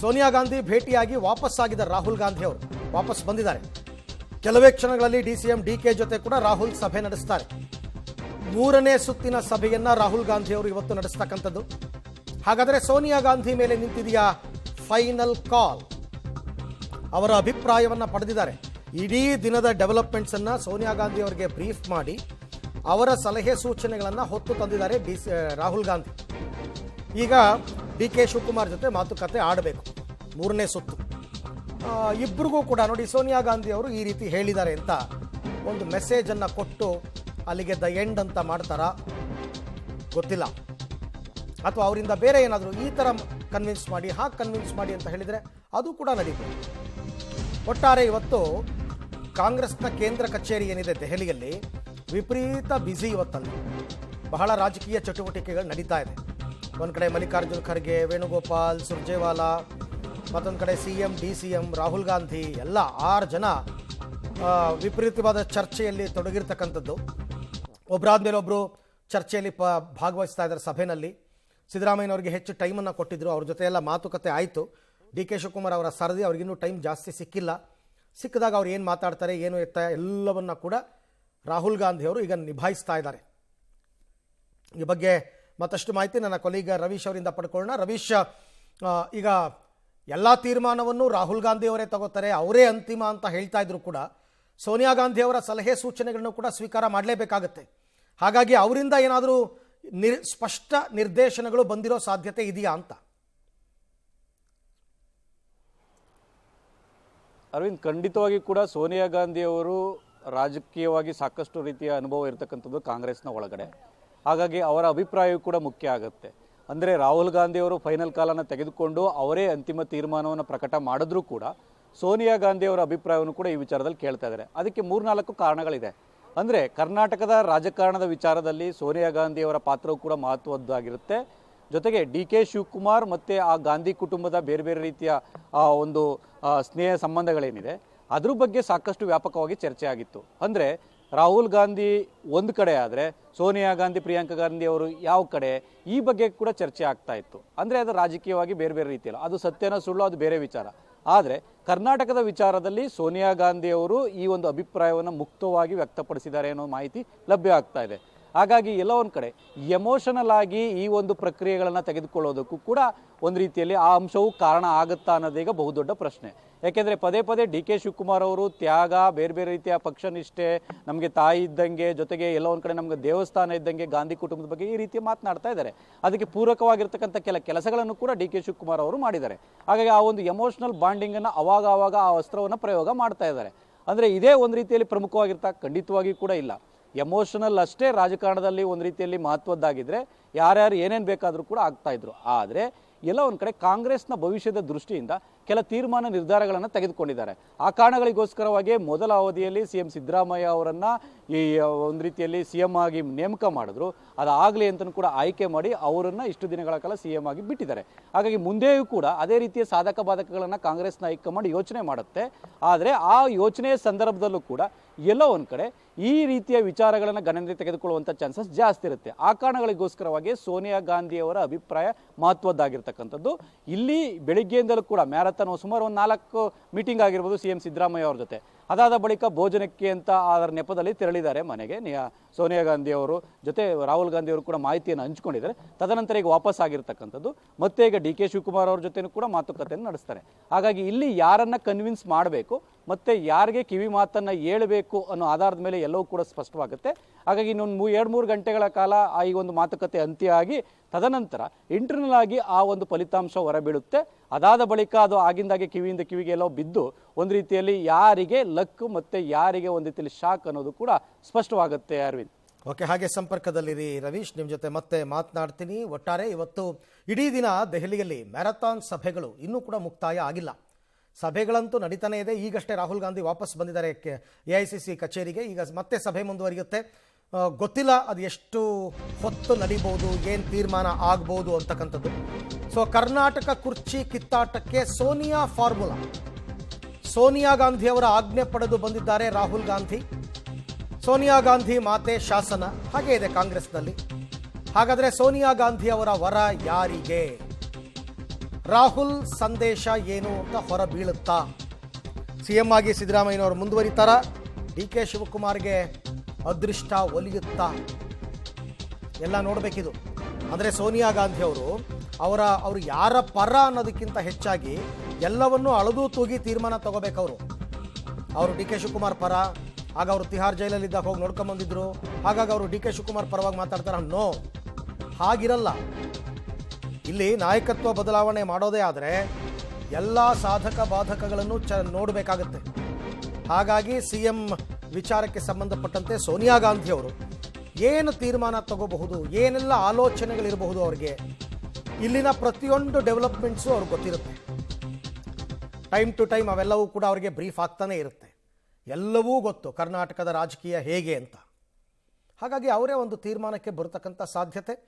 ಸೋನಿಯಾ ಗಾಂಧಿ ಭೇಟಿಯಾಗಿ ವಾಪಸ್ ಆಗಿದ್ದಾರೆ. ರಾಹುಲ್ ಗಾಂಧಿ ಅವರು ವಾಪಸ್ ಬಂದಿದ್ದಾರೆ. ಕೆಲವೇ ಕ್ಷಣಗಳಲ್ಲಿ ಡಿಸಿಎಂ ಡಿಕೆ ಜೊತೆ ಕೂಡ ರಾಹುಲ್ ಸಭೆ ನಡೆಸ್ತಾರೆ. 3ನೇ ಸುತ್ತಿನ ಸಭೆಯನ್ನ ರಾಹುಲ್ ಗಾಂಧಿ ಅವರು ಇವತ್ತು ನಡೆಸ್ತಕ್ಕಂಥದ್ದು. ಹಾಗಾದರೆ ಸೋನಿಯಾ ಗಾಂಧಿ ಮೇಲೆ ನಿಂತಿದೆಯಾ ಫೈನಲ್ ಕಾಲ್? ಅವರ ಅಭಿಪ್ರಾಯವನ್ನ ಪಡೆದಿದ್ದಾರೆ. ಇಡೀ ದಿನದ ಡೆವಲಪ್ಮೆಂಟ್ಸ್ ಅನ್ನ ಸೋನಿಯಾ ಗಾಂಧಿ ಅವರಿಗೆ ಬ್ರೀಫ್ ಮಾಡಿ ಅವರ ಸಲಹೆ ಸೂಚನೆಗಳನ್ನು ಹೊತ್ತು ತಂದಿದ್ದಾರೆ ರಾಹುಲ್ ಗಾಂಧಿ. ಈಗ ಡಿ ಕೆ ಶಿವಕುಮಾರ್ ಜೊತೆ ಮಾತುಕತೆ ಆಡಬೇಕು 3ನೇ ಸುತ್ತು. ಇಬ್ಬರಿಗೂ ಕೂಡ ನೋಡಿ, ಸೋನಿಯಾ ಗಾಂಧಿ ಅವರು ಈ ರೀತಿ ಹೇಳಿದ್ದಾರೆ ಅಂತ ಒಂದು ಮೆಸೇಜ್ ಅನ್ನ ಕೊಟ್ಟು ಅಲ್ಲಿಗೆ ದ ಎಂಡ್ ಅಂತ ಮಾಡ್ತಾರಾ ಗೊತ್ತಿಲ್ಲ, ಅಥವಾ ಅವರಿಂದ ಬೇರೆ ಏನಾದರೂ ಈ ಥರ ಕನ್ವಿನ್ಸ್ ಮಾಡಿ ಹಾಗೆ ಕನ್ವಿನ್ಸ್ ಮಾಡಿ ಅಂತ ಹೇಳಿದರೆ ಅದು ಕೂಡ ನಡೀತದೆ. ಒಟ್ಟಾರೆ ಇವತ್ತು ಕಾಂಗ್ರೆಸ್ನ ಕೇಂದ್ರ ಕಚೇರಿ ಏನಿದೆ ದೆಹಲಿಯಲ್ಲಿ ವಿಪರೀತ ಬ್ಯುಸಿ. ಇವತ್ತಲ್ಲಿ ಬಹಳ ರಾಜಕೀಯ ಚಟುವಟಿಕೆಗಳು ನಡೀತಾ ಇದೆ. ಒಂದು ಕಡೆ ಮಲ್ಲಿಕಾರ್ಜುನ್ ಖರ್ಗೆ, ವೇಣುಗೋಪಾಲ್, ಸುರ್ಜೇವಾಲಾ, ಮತ್ತೊಂದು ಕಡೆ ಸಿಎಂ, ಡಿಸಿಎಂ, ರಾಹುಲ್ ಗಾಂಧಿ ಎಲ್ಲ 6 ಜನ ವಿಪರೀತವಾದ ಚರ್ಚೆಯಲ್ಲಿ ತೊಡಗಿರ್ತಕ್ಕಂಥದ್ದು. ಒಬ್ಬರಾದ್ಮೇಲೆ ಒಬ್ಬರು ಚರ್ಚೆಯಲ್ಲಿ ಭಾಗವಹಿಸ್ತಾ ಇದ್ದಾರೆ. ಸಭೆಯಲ್ಲಿ ಸಿದ್ದರಾಮಯ್ಯನವರಿಗೆ ಹೆಚ್ಚು ಟೈಮನ್ನು ಕೊಟ್ಟಿದ್ದರು. ಅವ್ರ ಜೊತೆ ಎಲ್ಲ ಮಾತುಕತೆ ಆಯಿತು. ಡಿ ಕೆ ಶಿವಕುಮಾರ್ ಅವರ ಸರದಿ, ಅವ್ರಿಗಿನ್ನೂ ಟೈಮ್ ಜಾಸ್ತಿ ಸಿಕ್ಕಿಲ್ಲ. ಸಿಕ್ಕಿದಾಗ ಅವ್ರು ಏನು ಮಾತಾಡ್ತಾರೆ, ಏನು ಎತ್ತ ಎಲ್ಲವನ್ನ ಕೂಡ ರಾಹುಲ್ ಗಾಂಧಿ ಅವರು ಈಗ ನಿಭಾಯಿಸ್ತಾ ಇದ್ದಾರೆ. ಈ ಬಗ್ಗೆ ಮತ್ತಷ್ಟು ಮಾಹಿತಿ ನನ್ನ ಕೊಲೀಗ ರವೀಶ್ ಅವರಿಂದ ಪಡ್ಕೊಳ್ಳೋಣ. ರವೀಶ್, ಈಗ ಎಲ್ಲ ತೀರ್ಮಾನವನ್ನು ರಾಹುಲ್ ಗಾಂಧಿ ಅವರೇ ತಗೋತಾರೆ, ಅವರೇ ಅಂತಿಮ ಅಂತ ಹೇಳ್ತಾ ಇದ್ರು ಕೂಡ ಸೋನಿಯಾ ಗಾಂಧಿ ಅವರ ಸಲಹೆ ಸೂಚನೆಗಳನ್ನು ಕೂಡ ಸ್ವೀಕಾರ ಮಾಡಲೇಬೇಕಾಗತ್ತೆ. ಹಾಗಾಗಿ ಅವರಿಂದ ಏನಾದರೂ ಸ್ಪಷ್ಟ ನಿರ್ದೇಶನಗಳು ಬಂದಿರೋ ಸಾಧ್ಯತೆ ಇದೆಯಾ ಅಂತ? ಅರವಿಂದ್, ಖಂಡಿತವಾಗಿ ಕೂಡ ಸೋನಿಯಾ ಗಾಂಧಿ ಅವರು ರಾಜಕೀಯವಾಗಿ ಸಾಕಷ್ಟು ರೀತಿಯ ಅನುಭವ ಇರತಕ್ಕಂಥದ್ದು ಕಾಂಗ್ರೆಸ್ನ ಒಳಗಡೆ. ಹಾಗಾಗಿ ಅವರ ಅಭಿಪ್ರಾಯವೂ ಕೂಡ ಮುಖ್ಯ ಆಗುತ್ತೆ. ಅಂದರೆ ರಾಹುಲ್ ಗಾಂಧಿ ಅವರು ಫೈನಲ್ ಕಾಲನ್ನು ತೆಗೆದುಕೊಂಡು ಅವರೇ ಅಂತಿಮ ತೀರ್ಮಾನವನ್ನು ಪ್ರಕಟ ಮಾಡಿದ್ರೂ ಕೂಡ ಸೋನಿಯಾ ಗಾಂಧಿ ಅವರ ಅಭಿಪ್ರಾಯವನ್ನು ಕೂಡ ಈ ವಿಚಾರದಲ್ಲಿ ಕೇಳ್ತಾ ಇದ್ದಾರೆ. ಅದಕ್ಕೆ 3-4 ಕಾರಣಗಳಿದೆ. ಅಂದರೆ ಕರ್ನಾಟಕದ ರಾಜಕಾರಣದ ವಿಚಾರದಲ್ಲಿ ಸೋನಿಯಾ ಗಾಂಧಿ ಅವರ ಪಾತ್ರವೂ ಕೂಡ ಮಹತ್ವದ್ದಾಗಿರುತ್ತೆ. ಜೊತೆಗೆ ಡಿ ಕೆ ಶಿವಕುಮಾರ್ ಮತ್ತು ಆ ಗಾಂಧಿ ಕುಟುಂಬದ ಬೇರೆ ಬೇರೆ ರೀತಿಯ ಒಂದು ಸ್ನೇಹ ಸಂಬಂಧಗಳೇನಿದೆ ಅದ್ರ ಬಗ್ಗೆ ಸಾಕಷ್ಟು ವ್ಯಾಪಕವಾಗಿ ಚರ್ಚೆ ಆಗಿತ್ತು. ಅಂದರೆ ರಾಹುಲ್ ಗಾಂಧಿ ಒಂದು ಕಡೆ ಆದರೆ ಸೋನಿಯಾ ಗಾಂಧಿ, ಪ್ರಿಯಾಂಕಾ ಗಾಂಧಿ ಅವರು ಯಾವ ಕಡೆ, ಈ ಬಗ್ಗೆ ಕೂಡ ಚರ್ಚೆ ಆಗ್ತಾ ಇತ್ತು. ಅಂದರೆ ಅದು ರಾಜಕೀಯವಾಗಿ ಬೇರೆ ಬೇರೆ ರೀತಿಯಲ್ಲ, ಅದು ಸತ್ಯನ ಸುಳ್ಳು ಅದು ಬೇರೆ ವಿಚಾರ. ಆದರೆ ಕರ್ನಾಟಕದ ವಿಚಾರದಲ್ಲಿ ಸೋನಿಯಾ ಗಾಂಧಿ ಅವರು ಈ ಒಂದು ಅಭಿಪ್ರಾಯವನ್ನು ಮುಕ್ತವಾಗಿ ವ್ಯಕ್ತಪಡಿಸಿದ್ದಾರೆ ಅನ್ನೋ ಮಾಹಿತಿ ಲಭ್ಯ ಆಗ್ತಾ ಇದೆ. ಹಾಗಾಗಿ ಎಲ್ಲ ಒಂದು ಕಡೆ ಎಮೋಷನಲ್ ಆಗಿ ಈ ಒಂದು ಪ್ರಕ್ರಿಯೆಗಳನ್ನು ತೆಗೆದುಕೊಳ್ಳೋದಕ್ಕೂ ಕೂಡ ಒಂದು ರೀತಿಯಲ್ಲಿ ಆ ಅಂಶವು ಕಾರಣ ಆಗುತ್ತಾ ಅನ್ನೋದೀಗ ಬಹುದೊಡ್ಡ ಪ್ರಶ್ನೆ. ಯಾಕೆಂದರೆ ಪದೇ ಪದೇ ಡಿ ಕೆ ಶಿವಕುಮಾರ್ ಅವರು ತ್ಯಾಗ, ಬೇರೆ ಬೇರೆ ರೀತಿಯ ಪಕ್ಷನಿಷ್ಠೆ, ನಮಗೆ ತಾಯಿ ಇದ್ದಂಗೆ, ಜೊತೆಗೆ ಎಲ್ಲ ಒಂದು ಕಡೆ ನಮಗೆ ದೇವಸ್ಥಾನ ಇದ್ದಂಗೆ ಗಾಂಧಿ ಕುಟುಂಬದ ಬಗ್ಗೆ ಈ ರೀತಿ ಮಾತನಾಡ್ತಾ ಇದ್ದಾರೆ. ಅದಕ್ಕೆ ಪೂರಕವಾಗಿರ್ತಕ್ಕಂಥ ಕೆಲಸಗಳನ್ನು ಕೂಡ ಡಿ ಕೆ ಶಿವಕುಮಾರ್ ಅವರು ಮಾಡಿದ್ದಾರೆ. ಹಾಗಾಗಿ ಆ ಒಂದು ಎಮೋಷನಲ್ ಬಾಂಡಿಂಗನ್ನು ಅವಾಗ ಆ ಅಸ್ತ್ರವನ್ನು ಪ್ರಯೋಗ ಮಾಡ್ತಾ ಇದ್ದಾರೆ. ಅಂದರೆ ಇದೇ ಒಂದು ರೀತಿಯಲ್ಲಿ ಖಂಡಿತವಾಗಿ ಕೂಡ ಇಲ್ಲ. ಎಮೋಷನಲ್ ಅಷ್ಟೇ ರಾಜಕಾರಣದಲ್ಲಿ ಒಂದು ರೀತಿಯಲ್ಲಿ ಮಹತ್ವದ್ದಾಗಿದ್ದರೆ ಯಾರ್ಯಾರು ಏನೇನು ಬೇಕಾದರೂ ಕೂಡ ಆಗ್ತಾಯಿದ್ರು. ಆದರೆ ಎಲ್ಲ ಒಂದು ಕಡೆ ಕಾಂಗ್ರೆಸ್ನ ಭವಿಷ್ಯದ ದೃಷ್ಟಿಯಿಂದ ಕೆಲ ತೀರ್ಮಾನ ನಿರ್ಧಾರಗಳನ್ನು ತೆಗೆದುಕೊಂಡಿದ್ದಾರೆ. ಆ ಕಾರಣಗಳಿಗೋಸ್ಕರವಾಗಿ ಮೊದಲ ಅವಧಿಯಲ್ಲಿ ಸಿಎಂ ಸಿದ್ದರಾಮಯ್ಯ ಅವರನ್ನು ಈ ಒಂದು ರೀತಿಯಲ್ಲಿ ಸಿಎಂ ಆಗಿ ನೇಮಕ ಮಾಡಿದ್ರು. ಅದಾಗಲಿ ಅಂತಲೂ ಕೂಡ ಆಯ್ಕೆ ಮಾಡಿ ಅವರನ್ನು ಇಷ್ಟು ದಿನಗಳ ಕಾಲ ಸಿಎಂ ಆಗಿ ಬಿಟ್ಟಿದ್ದಾರೆ. ಹಾಗಾಗಿ ಮುಂದೆಯೂ ಕೂಡ ಅದೇ ರೀತಿಯ ಸಾಧಕ ಬಾಧಕಗಳನ್ನು ಕಾಂಗ್ರೆಸ್ನ ಹೈಕಮಾಂಡ್ ಯೋಚನೆ ಮಾಡುತ್ತೆ. ಆದರೆ ಆ ಯೋಚನೆಯ ಸಂದರ್ಭದಲ್ಲೂ ಕೂಡ ಎಲ್ಲೋ ಒಂದು ಕಡೆ ಈ ರೀತಿಯ ವಿಚಾರಗಳನ್ನು ಗಣನೆಗೆ ತೆಗೆದುಕೊಳ್ಳುವಂಥ ಚಾನ್ಸಸ್ ಜಾಸ್ತಿ ಇರುತ್ತೆ. ಆ ಕಾರಣಗಳಿಗೋಸ್ಕರವಾಗಿ ಸೋನಿಯಾ ಗಾಂಧಿ ಅವರ ಅಭಿಪ್ರಾಯ ಮಹತ್ವದ್ದಾಗಿರ್ತಕ್ಕಂಥದ್ದು. ಇಲ್ಲಿ ಬೆಳಿಗ್ಗೆಯಿಂದಲೂ ಕೂಡ ಮ್ಯಾರಥಾನ್ ಸುಮಾರು ಒಂದು 4 ಮೀಟಿಂಗ್ ಆಗಿರ್ಬೋದು ಸಿಎಂ ಸಿದ್ದರಾಮಯ್ಯ ಅವ್ರ ಜೊತೆ. ಅದಾದ ಬಳಿಕ ಭೋಜನಕ್ಕೆ ಅಂತ ಅದರ ನೆಪದಲ್ಲಿ ತೆರಳಿದ್ದಾರೆ ಮನೆಗೆ ಸೋನಿಯಾ ಗಾಂಧಿ ಅವರು ಜೊತೆ ರಾಹುಲ್ ಗಾಂಧಿ ಅವರು ಕೂಡ ಮಾಹಿತಿಯನ್ನು ಹಂಚಿಕೊಂಡಿದ್ದಾರೆ. ತದನಂತರ ಈಗ ವಾಪಸ್ ಆಗಿರ್ತಕ್ಕಂಥದ್ದು. ಮತ್ತೆ ಈಗ ಡಿ ಕೆ ಶಿವಕುಮಾರ್ ಅವ್ರ ಜೊತೆನೂ ಕೂಡ ಮಾತುಕತೆಯನ್ನು ನಡೆಸ್ತಾರೆ. ಹಾಗಾಗಿ ಇಲ್ಲಿ ಯಾರನ್ನ ಕನ್ವಿನ್ಸ್ ಮಾಡಬೇಕು ಮತ್ತೆ ಯಾರಿಗೆ ಕಿವಿ ಮಾತನ್ನ ಹೇಳಬೇಕು ಅನ್ನೋ ಆಧಾರದ ಮೇಲೆ ಎಲ್ಲವೂ ಕೂಡ ಸ್ಪಷ್ಟವಾಗುತ್ತೆ. ಹಾಗಾಗಿ ಇನ್ನೊಂದು 2-3 ಗಂಟೆಗಳ ಕಾಲ ಈ ಒಂದು ಮಾತುಕತೆ ಅಂತ್ಯ ಆಗಿ ತದನಂತರ ಇಂಟರ್ನಲ್ ಆಗಿ ಆ ಒಂದು ಫಲಿತಾಂಶ ಹೊರಬೀಳುತ್ತೆ. ಅದಾದ ಬಳಿಕ ಅದು ಆಗಿಂದಾಗೆ ಕಿವಿಯಿಂದ ಕಿವಿಗೆ ಎಲ್ಲೋ ಬಿದ್ದು ಒಂದು ರೀತಿಯಲ್ಲಿ ಯಾರಿಗೆ ಲಕ್ ಮತ್ತೆ ಯಾರಿಗೆ ಒಂದು ರೀತಿಯಲ್ಲಿ ಶಾಕ್ ಅನ್ನೋದು ಕೂಡ ಸ್ಪಷ್ಟವಾಗುತ್ತೆ. ಅರವಿಂದ್, ಓಕೆ, ಹಾಗೆ ಸಂಪರ್ಕದಲ್ಲಿರಿ ರವೀಶ್, ನಿಮ್ಮ ಜೊತೆ ಮತ್ತೆ ಮಾತನಾಡ್ತೀನಿ. ಒಟ್ಟಾರೆ ಇವತ್ತು ಇಡೀ ದಿನ ದೆಹಲಿಯಲ್ಲಿ ಮ್ಯಾರಥಾನ್ ಸಭೆಗಳು ಇನ್ನೂ ಕೂಡ ಮುಕ್ತಾಯ ಆಗಿಲ್ಲ. ಸಭೆಗಳಂತೂ ನಡೀತಾನೆ ಇದೆ. ಈಗಷ್ಟೇ ರಾಹುಲ್ ಗಾಂಧಿ ವಾಪಸ್ ಬಂದಿದ್ದಾರೆ AICC ಕಚೇರಿಗೆ. ಈಗ ಮತ್ತೆ ಸಭೆ ಮುಂದುವರಿಯುತ್ತೆ. ಗೊತ್ತಿಲ್ಲ ಅದು ಎಷ್ಟು ಹೊತ್ತು ನಡೀಬಹುದು, ಏನು ತೀರ್ಮಾನ ಆಗ್ಬೋದು ಅಂತಕ್ಕಂಥದ್ದು. ಸೊ ಕರ್ನಾಟಕ ಕುರ್ಚಿ ಕಿತ್ತಾಟಕ್ಕೆ ಸೋನಿಯಾ ಫಾರ್ಮುಲಾ. ಸೋನಿಯಾ ಗಾಂಧಿ ಅವರ ಆಜ್ಞೆ ಪಡೆದು ಬಂದಿದ್ದಾರೆ ರಾಹುಲ್ ಗಾಂಧಿ. ಸೋನಿಯಾ ಗಾಂಧಿ ಮಾತೆ ಶಾಸನ ಹಾಗೆ ಇದೆ ಕಾಂಗ್ರೆಸ್ನಲ್ಲಿ. ಹಾಗಾದರೆ ಸೋನಿಯಾ ಗಾಂಧಿ ಅವರ ವರ ಯಾರಿಗೆ? ರಾಹುಲ್ ಸಂದೇಶ ಏನು ಅಂತ ಹೊರ ಬೀಳುತ್ತಾ? ಸಿಎಂ ಆಗಿ ಸಿದ್ದರಾಮಯ್ಯನವರು ಮುಂದುವರಿತಾರ? ಡಿ ಕೆ ಶಿವಕುಮಾರ್ಗೆ ಅದೃಷ್ಟ ಒಲಿಯುತ್ತಾ? ಎಲ್ಲ ನೋಡಬೇಕಿದು. ಅಂದರೆ ಸೋನಿಯಾ ಗಾಂಧಿ ಅವರು ಯಾರ ಪರ ಅನ್ನೋದಕ್ಕಿಂತ ಹೆಚ್ಚಾಗಿ ಎಲ್ಲವನ್ನೂ ಅಳದು ತೂಗಿ ತೀರ್ಮಾನ ತಗೋಬೇಕವರು. ಅವರು ಡಿ ಕೆ ಶಿವಕುಮಾರ್ ಪರ, ಆಗ ಅವರು ತಿಹಾರ್ ಜೈಲಲ್ಲಿದ್ದಾಗ ಹೋಗಿ ನೋಡ್ಕೊಂಬಂದಿದ್ರು, ಹಾಗಾಗಿ ಅವರು ಡಿ ಕೆ ಶಿವಕುಮಾರ್ ಪರವಾಗಿ ಮಾತಾಡ್ತಾರೆ. ನೋ, ಹಾಗಿರಲ್ಲ. ಇಲ್ಲಿ ನಾಯಕತ್ವ ಬದಲಾವಣೆ ಮಾಡೋದೇ ಆದರೆ ಎಲ್ಲ ಸಾಧಕ ಬಾಧಕಗಳನ್ನು ನೋಡಬೇಕಾಗುತ್ತೆ. ಹಾಗಾಗಿ ಸಿಎಂ ವಿಚಾರಕ್ಕೆ ಸಂಬಂಧಪಟ್ಟಂತೆ ಸೋನಿಯಾ ಗಾಂಧಿ ಅವರು ಏನು ತೀರ್ಮಾನ ತಗೋಬಹುದು, ಏನೆಲ್ಲ ಆಲೋಚನೆಗಳಿರಬಹುದು ಅವರಿಗೆ, ಇಲ್ಲಿನ ಪ್ರತಿಯೊಂದು ಡೆವಲಪ್ಮೆಂಟ್ಸು ಅವ್ರಿಗೆ ಗೊತ್ತಿರುತ್ತೆ. ಟೈಮ್ ಟು ಟೈಮ್ ಅವೆಲ್ಲವೂ ಕೂಡ ಅವರಿಗೆ ಬ್ರೀಫ್ ಆಗ್ತಾನೆ ಇರುತ್ತೆ. ಎಲ್ಲವೂ ಗೊತ್ತು ಕರ್ನಾಟಕದ ರಾಜಕೀಯ ಹೇಗೆ ಅಂತ. ಹಾಗಾಗಿ ಅವರೇ ಒಂದು ತೀರ್ಮಾನಕ್ಕೆ ಬರತಕ್ಕಂಥ ಸಾಧ್ಯತೆ